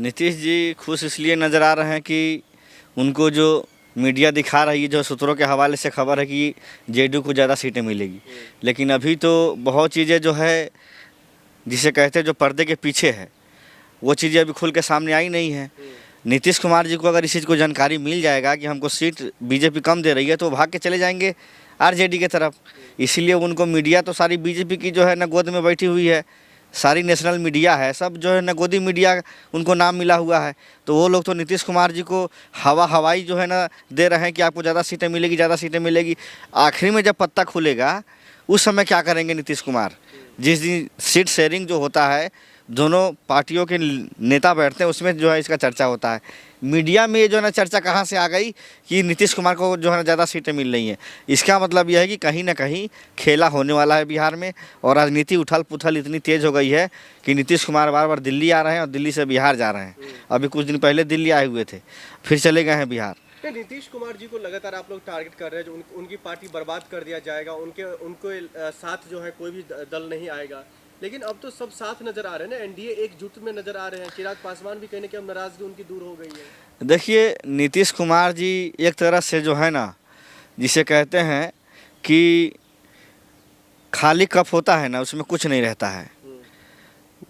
नीतीश जी खुश इसलिए नज़र आ रहे हैं कि उनको जो मीडिया दिखा रही है, जो सूत्रों के हवाले से खबर है कि जेडीयू को ज़्यादा सीटें मिलेगी, लेकिन अभी तो बहुत चीज़ें जो है जिसे कहते हैं जो पर्दे के पीछे है वो चीज़ें अभी खुल के सामने आई नहीं है। नीतीश कुमार जी को अगर इस चीज़ को जानकारी मिल जाएगा कि हमको सीट बीजेपी कम दे रही है तो भाग के चले जाएंगे आरजेडी के तरफ। इसीलिए उनको मीडिया तो सारी बीजेपी की जो है ना गोद में बैठी हुई है, सारी नेशनल मीडिया है, सब जो है ना गोदी मीडिया उनको नाम मिला हुआ है। तो वो लोग तो नीतीश कुमार जी को हवाई जो है ना दे रहे हैं कि आपको ज़्यादा सीटें मिलेगी, ज़्यादा सीटें मिलेगी। आखिरी में जब पत्ता खुलेगा उस समय क्या करेंगे नीतीश कुमार? जिस दिन सीट शेयरिंग जो होता है, दोनों पार्टियों के नेता बैठते हैं, उसमें जो है इसका चर्चा होता है। मीडिया में ये जो है ना चर्चा कहाँ से आ गई कि नीतीश कुमार को जो है ना ज़्यादा सीटें मिल रही हैं। इसका मतलब यह है कि कहीं ना कहीं खेला होने वाला है बिहार में, और राजनीति उथल पुथल इतनी तेज़ हो गई है कि नीतीश कुमार बार बार दिल्ली आ रहे हैं और दिल्ली से बिहार जा रहे हैं। अभी कुछ दिन पहले दिल्ली आए हुए थे, फिर चले गए हैं बिहार। नीतीश कुमार जी को लगातार आप लोग टारगेट कर रहे हैं, जो उनकी पार्टी बर्बाद कर दिया जाएगा, उनके साथ जो है कोई भी दल नहीं आएगा। लेकिन अब तो सब साथ नजर आ रहे हैं ना, एनडीए एकजुट में नजर आ रहे हैं। चिराग पासवान भी कहने की अब नाराजगी उनकी दूर हो गई है। देखिए, नीतीश कुमार जी एक तरह से जो है ना, जिसे कहते हैं कि खाली कप होता है ना, उसमें कुछ नहीं रहता है।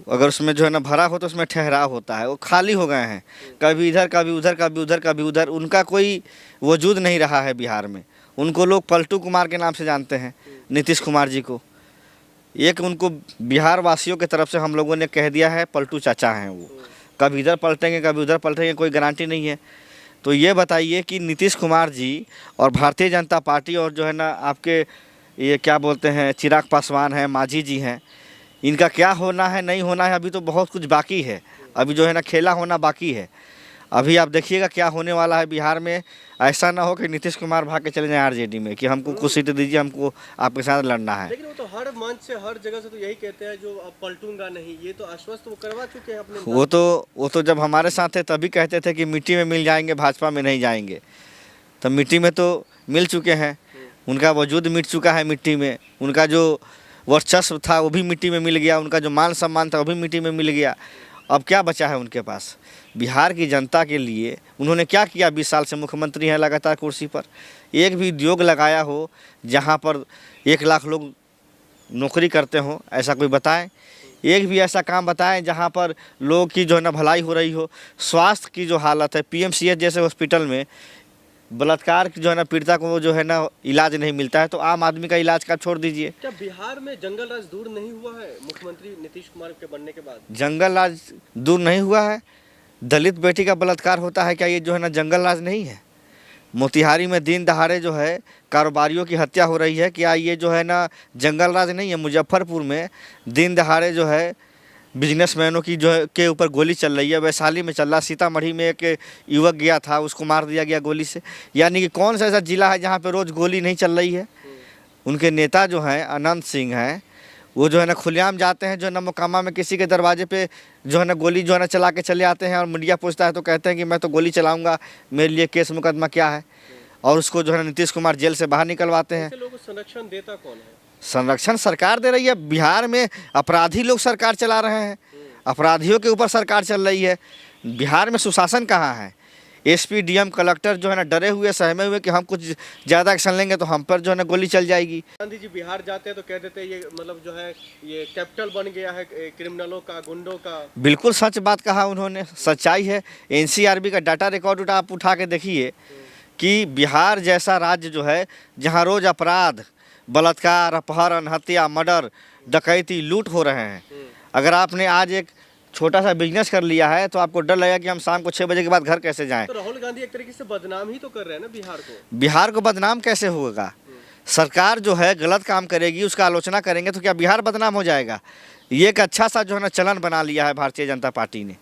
अगर उसमें जो है ना भरा हो तो उसमें ठहराव होता है। वो खाली हो गए हैं, कभी इधर कभी उधर, कभी उधर कभी उधर। उनका कोई वजूद नहीं रहा है बिहार में। उनको लोग पलटू कुमार के नाम से जानते हैं, नीतीश कुमार जी को। एक उनको बिहार वासियों की तरफ से हम लोगों ने कह दिया है पलटू चाचा हैं वो। कभी इधर पलटेंगे कभी उधर पलटेंगे, कोई गारंटी नहीं है। तो ये बताइए कि नीतीश कुमार जी और भारतीय जनता पार्टी और जो है ना आपके ये क्या बोलते हैं चिराग पासवान हैं, मांझी जी हैं, इनका क्या होना है नहीं होना है, अभी तो बहुत कुछ बाकी है। अभी जो है ना खेला होना बाकी है। अभी आप देखिएगा क्या होने वाला है बिहार में। ऐसा ना हो कि नीतीश कुमार भाग के चले जाएं आरजेडी में कि हमको कुछ सीट दीजिए, हमको आपके साथ लड़ना है। लेकिन वो तो हर मंच से हर जगह से तो यही कहते हैं जो अब पलटूंगा नहीं। ये तो आश्वस्त वो करवा चुके हैं अपने। वो तो जब हमारे साथ थे तभी कहते थे कि मिट्टी में मिल जाएंगे, भाजपा में नहीं जाएंगे। तो मिट्टी में तो मिल चुके हैं, उनका वजूद मिट चुका है मिट्टी में। उनका जो वर्चस्व था वो भी मिट्टी में मिल गया, उनका जो मान सम्मान था वो भी मिट्टी में मिल गया। अब क्या बचा है उनके पास? बिहार की जनता के लिए उन्होंने क्या किया? 20 साल से मुख्यमंत्री हैं लगातार कुर्सी पर। एक भी उद्योग लगाया हो जहां पर 1 लाख लोग नौकरी करते हो, ऐसा कोई बताएं? एक भी ऐसा काम बताएं जहां पर लोग की जो है ना भलाई हो रही हो। स्वास्थ्य की जो हालत है, पीएमसीएच जैसे हॉस्पिटल में बलात्कार की जो है ना पीड़िता को जो है ना इलाज नहीं मिलता है, तो आम आदमी का इलाज का छोड़ दीजिए। क्या बिहार में जंगल राज दूर नहीं हुआ है मुख्यमंत्री नीतीश कुमार के बनने के बाद? जंगल राज दूर नहीं हुआ है? दलित बेटी का बलात्कार होता है, क्या ये जो है ना जंगल राज नहीं है? मोतिहारी में दिन दहाड़े जो है कारोबारियों की हत्या हो रही है, क्या ये जो है ना जंगल राज नहीं है? मुजफ्फरपुर में दिन दहाड़े जो है बिजनेसमैनों की जो है के ऊपर गोली चल रही है। वैशाली में चल रहा, सीतामढ़ी में एक युवक गया था, उसको मार दिया गया गोली से। यानी कि कौन सा ऐसा जिला है जहाँ पे रोज़ गोली नहीं चल रही है? उनके नेता जो हैं अनंत सिंह हैं, वो जो है ना खुलेआम जाते हैं जो है ना मोकामा में किसी के दरवाजे पे जो है ना गोली जो है ना चला के चले आते हैं, और मीडिया पूछता है तो कहते हैं कि मैं तो गोली चलाऊंगा, मेरे लिए केस मुकदमा क्या है? और उसको जो है नीतीश कुमार जेल से बाहर निकलवाते हैं। लोगों को संरक्षण देता कौन है? संरक्षण सरकार दे रही है। बिहार में अपराधी लोग सरकार चला रहे हैं, अपराधियों के ऊपर सरकार चल रही है। बिहार में सुशासन कहाँ है? एसपी डीएम कलेक्टर जो है ना डरे हुए सहमे हुए कि हम कुछ ज़्यादा एक्शन लेंगे तो हम पर जो है ना गोली चल जाएगी। गांधी जी बिहार जाते हैं तो कह देते हैं ये मतलब जो है ये कैपिटल बन गया है क्रिमिनलों का, गुंडों का। बिल्कुल सच बात कहा उन्होंने, सच्चाई है। एनसीआरबी का डाटा रिकॉर्ड आप उठा के देखिए कि बिहार जैसा राज्य जो है जहाँ रोज़ अपराध, बलात्कार, अपहरण, हत्या, मर्डर, डकैती, लूट हो रहे हैं। अगर आपने आज एक छोटा सा बिजनेस कर लिया है तो आपको डर लगेगा कि हम शाम को 6 बजे के बाद घर कैसे जाएं। तो राहुल गांधी एक तरीके से बदनाम ही तो कर रहे हैं ना बिहार को। बिहार को बदनाम कैसे होगा? सरकार जो है गलत काम करेगी, उसका आलोचना करेंगे तो क्या बिहार बदनाम हो जाएगा? ये एक अच्छा सा जो है ना चलन बना लिया है भारतीय जनता पार्टी ने।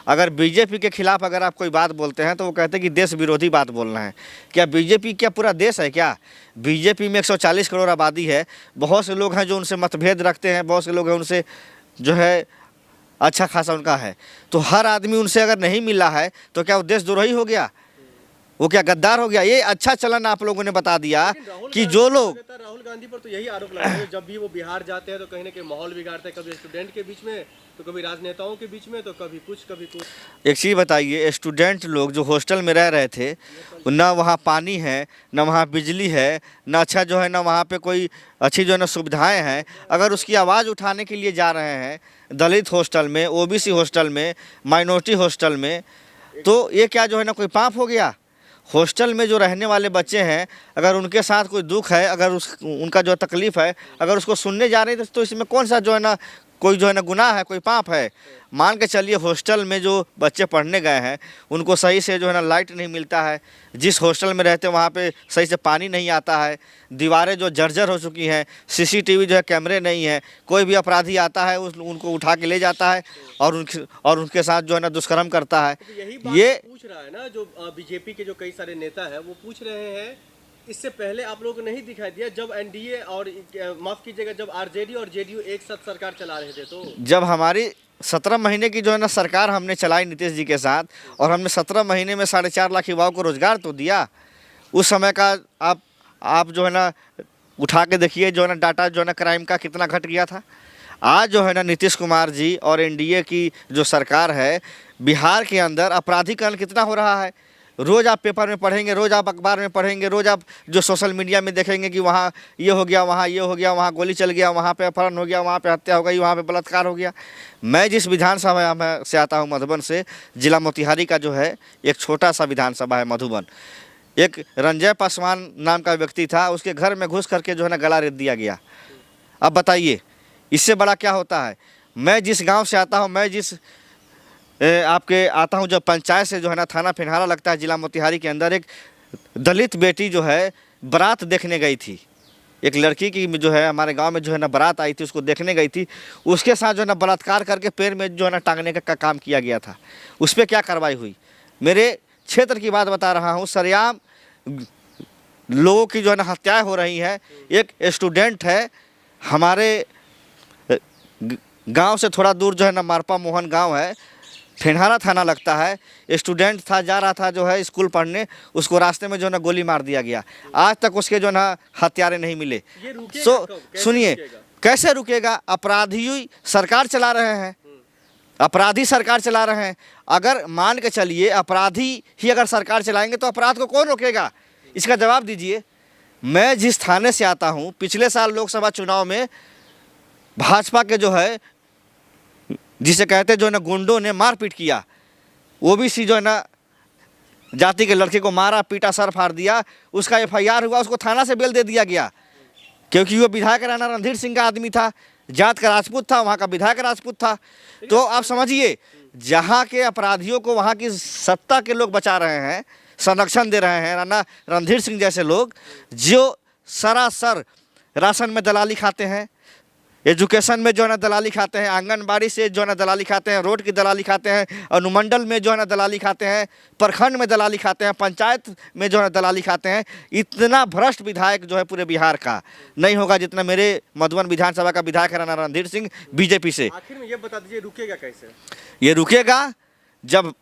अगर बीजेपी के खिलाफ अगर आप कोई बात बोलते हैं तो वो कहते हैं कि देश विरोधी बात बोलना है। क्या बीजेपी क्या पूरा देश है क्या? बीजेपी में 140 करोड़ आबादी है। बहुत से लोग हैं जो उनसे मतभेद रखते हैं, बहुत से लोग हैं उनसे जो है अच्छा खासा उनका है। तो हर आदमी उनसे अगर नहीं मिला है तो क्या वो देशद्रोही हो गया? वो क्या गद्दार हो गया? ये अच्छा चलन आप लोगों ने बता दिया कि जो लोग राहुल गांधी पर तो यही आरोप लगा है जब भी वो बिहार जाते हैं तो कहीं ना कहीं माहौल बिगाड़ते हैं, कभी स्टूडेंट के बीच में तो कभी राजनेताओं के बीच में, तो कभी कुछ कभी कुछ। एक चीज़ बताइए, स्टूडेंट लोग जो हॉस्टल में रह रहे थे, ना वहाँ पानी है, ना वहाँ बिजली है, ना अच्छा जो है ना वहाँ पे कोई अच्छी जो है ना सुविधाएं हैं। अगर उसकी आवाज़ उठाने के लिए जा रहे हैं दलित हॉस्टल में, ओबीसी हॉस्टल में, माइनॉरिटी हॉस्टल में, तो ये क्या जो है ना कोई पाप हो गया? हॉस्टल में जो रहने वाले बच्चे हैं, अगर उनके साथ कोई दुख है, अगर उनका जो तकलीफ़ है, अगर उसको सुनने जा रहे हैं तो इसमें कौन सा जो है ना कोई जो है ना गुनाह है, कोई पाप है? मान के चलिए हॉस्टल में जो बच्चे पढ़ने गए हैं उनको सही से जो है ना लाइट नहीं मिलता है, जिस हॉस्टल में रहते हैं वहाँ पे सही से पानी नहीं आता है, दीवारें जो जर्जर हो चुकी हैं, सीसीटीवी जो है कैमरे नहीं है, कोई भी अपराधी आता है उनको उठा के ले जाता है और उनके साथ जो है ना दुष्कर्म करता है। तो यही बात ये पूछ रहा है ना, जो बीजेपी के जो कई सारे नेता हैं वो पूछ रहे हैं, इससे पहले आप लोगों को नहीं दिखाई दिया जब एनडीए और माफ कीजिएगा जब आरजेडी और जेडीयू एक साथ सरकार चला रहे थे? तो जब हमारी 17 महीने की जो है ना सरकार हमने चलाई नीतीश जी के साथ, और हमने 17 महीने में 4.5 लाख युवाओं को रोजगार तो दिया। उस समय का आप जो है ना उठा के देखिए जो है ना डाटा जो है ना क्राइम का कितना घट गया था। आज जो है ना नीतीश कुमार जी और एनडीए की जो सरकार है, बिहार के अंदर अपराधीकरण कितना हो रहा है। रोज़ आप पेपर में पढ़ेंगे, रोज़ आप अखबार में पढ़ेंगे, रोज़ आप जो सोशल मीडिया में देखेंगे कि वहाँ ये हो गया, वहाँ ये हो गया, वहाँ गोली चल गया, वहाँ पे अपहरण हो गया, वहाँ पे हत्या हो गई, वहाँ पे बलात्कार हो गया। मैं जिस विधानसभा में से आता हूँ मधुबन से, जिला मोतिहारी का जो है एक छोटा सा विधानसभा है मधुबन। एक रंजय पासवान नाम का व्यक्ति था, उसके घर में घुस करके जो है ना गला रेत दिया गया। अब बताइए इससे बड़ा क्या होता है? मैं जिस गाँव से आता हूँ, मैं जिस आपके आता हूँ, जब पंचायत से जो है ना थाना फिनहारा लगता है जिला मोतिहारी के अंदर, एक दलित बेटी जो है बारात देखने गई थी। एक लड़की की जो है हमारे गांव में जो है ना बारात आई थी, उसको देखने गई थी, उसके साथ जो है ना बलात्कार करके पैर में जो है ना टांगने का काम किया गया था। उस पर क्या कार्रवाई हुई? मेरे क्षेत्र की बात बता रहा हूँ, सरेआम लोगों की जो है ना हत्याएँ हो रही हैं। एक स्टूडेंट है हमारे गाँव से थोड़ा दूर जो है ना मारपा मोहन गाँव है, फिनहारा थाना लगता है। स्टूडेंट था, जा रहा था जो है स्कूल पढ़ने, उसको रास्ते में जो है ना गोली मार दिया गया। आज तक उसके जो है ना हत्यारे नहीं मिले। सुनिए, कैसे रुकेगा? अपराधी सरकार चला रहे हैं, अपराधी सरकार चला रहे हैं। अगर मान के चलिए अपराधी ही अगर सरकार चलाएंगे तो अपराध को कौन रोकेगा? इसका जवाब दीजिए। मैं जिस थाने से आता हूँ, पिछले साल लोकसभा चुनाव में भाजपा के जो है, जिसे कहते जो है ना गुंडों ने मारपीट किया, ओबीसी जो है ना जाति के लड़के को मारा पीटा, सर फाड़ दिया, उसका एफआईआर हुआ, उसको थाना से बेल दे दिया गया, क्योंकि वो विधायक राणा रणधीर सिंह का आदमी था, जात का राजपूत था, वहाँ का विधायक राजपूत था। तो आप समझिए, जहाँ के अपराधियों को वहाँ की सत्ता के लोग बचा रहे हैं, संरक्षण दे रहे हैं, राणा रणधीर सिंह जैसे लोग जो सरासर राशन में दलाली खाते हैं, एजुकेशन में जो है ना दलाली खाते हैं, आंगनबाड़ी से जो है ना दलाली खाते हैं, रोड की दलाली खाते हैं, अनुमंडल में जो है ना दलाली खाते हैं, प्रखंड में दलाली खाते हैं, पंचायत में जो है ना दलाली खाते हैं। इतना भ्रष्ट विधायक जो है पूरे बिहार का नहीं होगा जितना मेरे मधुबन विधानसभा का विधायक है राणा रणधीर सिंह बीजेपी से। आखिर में ये बता दीजिए, रुकेगा कैसे? ये रुकेगा जब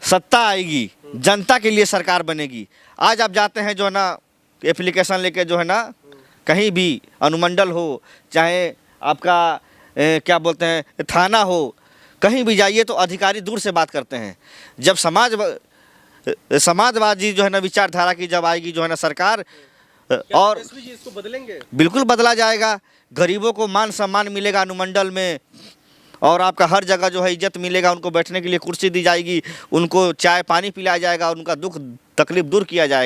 सत्ता आएगी, जनता के लिए सरकार बनेगी। आज आप जाते हैं जो है ना एप्लीकेशन लेके जो है ना कहीं भी, अनुमंडल हो चाहे आपका क्या बोलते हैं थाना हो, कहीं भी जाइए तो अधिकारी दूर से बात करते हैं। जब समाजवादी जो है ना विचारधारा की जब आएगी जो है ना सरकार, और इसको बदलेंगे, बिल्कुल बदला जाएगा। गरीबों को मान सम्मान मिलेगा अनुमंडल में, और आपका हर जगह जो है इज्जत मिलेगा। उनको बैठने के लिए कुर्सी दी जाएगी, उनको चाय पानी पिलाया जाएगा, उनका दुख तकलीफ दूर किया जाएगा।